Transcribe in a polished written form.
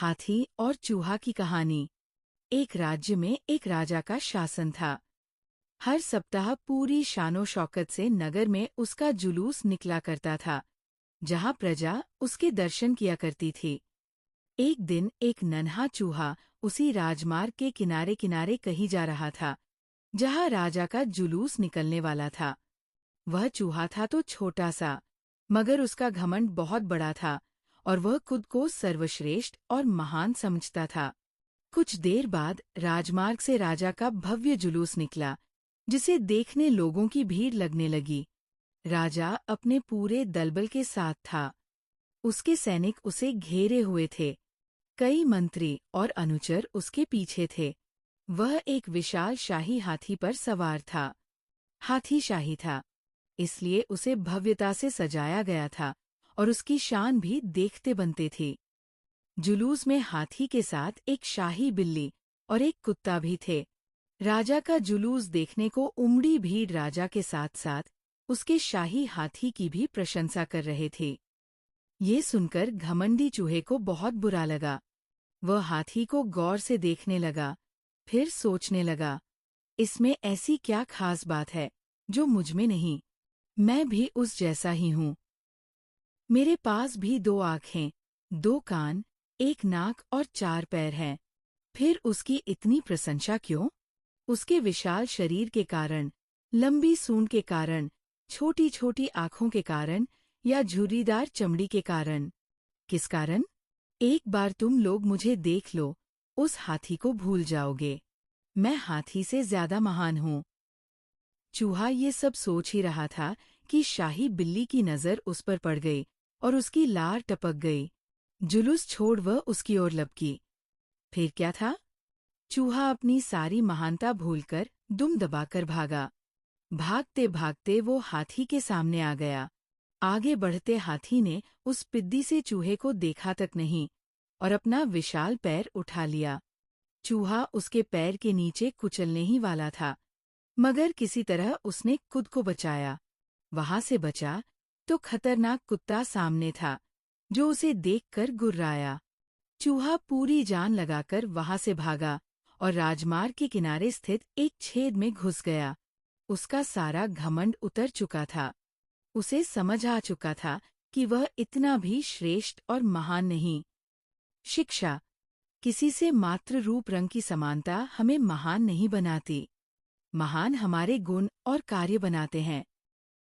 हाथी और चूहा की कहानी। एक राज्य में एक राजा का शासन था। हर सप्ताह पूरी शानो शौकत से नगर में उसका जुलूस निकला करता था, जहाँ प्रजा उसके दर्शन किया करती थी। एक दिन एक नन्हा चूहा उसी राजमार्ग के किनारे किनारे कहीं जा रहा था, जहाँ राजा का जुलूस निकलने वाला था। वह चूहा था तो छोटा सा, मगर उसका घमंड बहुत बड़ा था और वह खुद को सर्वश्रेष्ठ और महान समझता था। कुछ देर बाद राजमार्ग से राजा का भव्य जुलूस निकला, जिसे देखने लोगों की भीड़ लगने लगी। राजा अपने पूरे दलबल के साथ था। उसके सैनिक उसे घेरे हुए थे। कई मंत्री और अनुचर उसके पीछे थे। वह एक विशाल शाही हाथी पर सवार था। हाथी शाही था, इसलिए उसे भव्यता से सजाया गया था और उसकी शान भी देखते बनते थी। जुलूस में हाथी के साथ एक शाही बिल्ली और एक कुत्ता भी थे। राजा का जुलूस देखने को उमड़ी भीड़ राजा के साथ साथ उसके शाही हाथी की भी प्रशंसा कर रहे थे। ये सुनकर घमंडी चूहे को बहुत बुरा लगा। वह हाथी को गौर से देखने लगा, फिर सोचने लगा, इसमें ऐसी क्या खास बात है जो मुझमें नहीं? मैं भी उस जैसा ही हूँ। मेरे पास भी 2 आँखें, 2 कान, 1 नाक और 4 पैर हैं। फिर उसकी इतनी प्रशंसा क्यों? उसके विशाल शरीर के कारण, लंबी सूंड के कारण, छोटी छोटी आँखों के कारण या झुर्रीदार चमड़ी के कारण? किस कारण? एक बार तुम लोग मुझे देख लो, उस हाथी को भूल जाओगे। मैं हाथी से ज्यादा महान हूँ। चूहा ये सब सोच ही रहा था कि शाही बिल्ली की नजर उस पर पड़ गई और उसकी लार टपक गई। जुलूस छोड़ वह उसकी ओर लपकी। फिर क्या था? चूहा अपनी सारी महानता भूलकर दुम दबाकर भागा। भागते भागते वो हाथी के सामने आ गया। आगे बढ़ते हाथी ने उस पिद्दी से चूहे को देखा तक नहीं और अपना विशाल पैर उठा लिया। चूहा उसके पैर के नीचे कुचलने ही वाला था, मगर किसी तरह उसने खुद को बचाया। वहां से बचा तो खतरनाक कुत्ता सामने था, जो उसे देखकर गुर्राया। चूहा पूरी जान लगाकर वहां से भागा और राजमार्ग के किनारे स्थित एक छेद में घुस गया। उसका सारा घमंड उतर चुका था। उसे समझ आ चुका था कि वह इतना भी श्रेष्ठ और महान नहीं। शिक्षा: किसी से मात्र रूप रंग की समानता हमें महान नहीं बनाती। महान हमारे गुण और कार्य बनाते हैं।